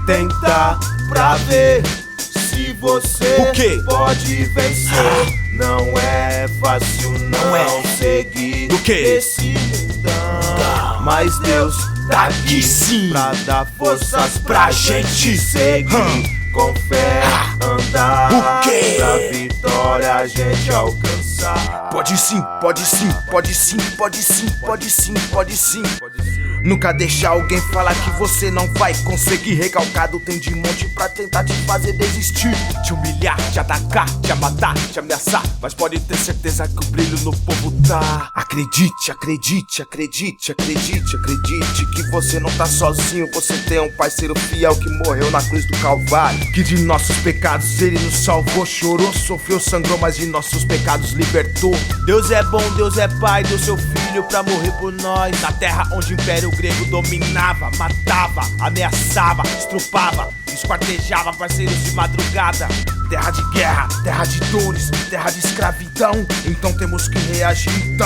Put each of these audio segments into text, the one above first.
tentar pra ver se você pode vencer. Não é fácil não seguir esse mundão, mas Deus tá aqui sim pra dar forças pra gente seguir. Com fé andar pra vitória a gente alcançar. Pode sim, pode sim, pode sim, pode sim, pode sim, pode sim. Nunca deixar alguém falar que você não vai conseguir. Recalcado tem de monte pra tentar te fazer desistir, te humilhar, te atacar, te matar, te ameaçar, mas pode ter certeza que o brilho no povo tá. Acredite, acredite, acredite, acredite, acredite que você não tá sozinho. Você tem um parceiro fiel que morreu na cruz do Calvário, que de nossos pecados ele nos salvou. Chorou, sofreu, sangrou, mas de nossos pecados libertou. Deus é bom, Deus é pai, deu seu filho pra morrer por nós. Na terra onde o império grego dominava, matava, ameaçava, estrupava, esquartejava parceiros de madrugada. Terra de guerra, terra de dores, terra de escravidão. Então temos que reagir,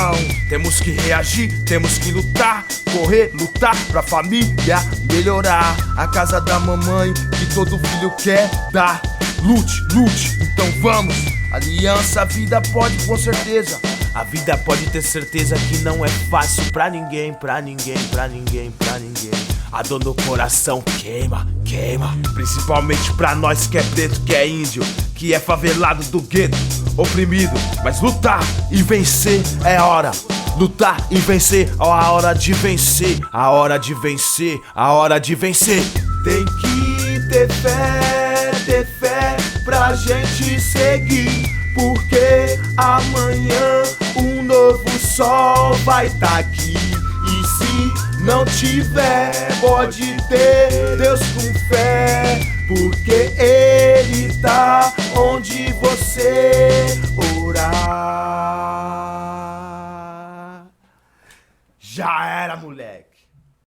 temos que reagir, temos que lutar, correr, lutar pra família melhorar. A casa da mamãe que todo filho quer dar. Lute, lute, então vamos. Aliança, a vida pode com certeza. A vida pode ter certeza que não é fácil pra ninguém, pra ninguém, pra ninguém, pra ninguém. A dor no coração queima, queima. Principalmente pra nós que é preto, que é índio, que é favelado do gueto, oprimido. Mas lutar e vencer é a hora. Lutar e vencer, a hora de vencer. A hora de vencer, a hora de vencer. Tem que ter fé pra gente seguir, porque amanhã um novo sol vai tá aqui. E se não tiver, pode ter Deus com fé, porque Ele tá onde você orar. Já era, moleque.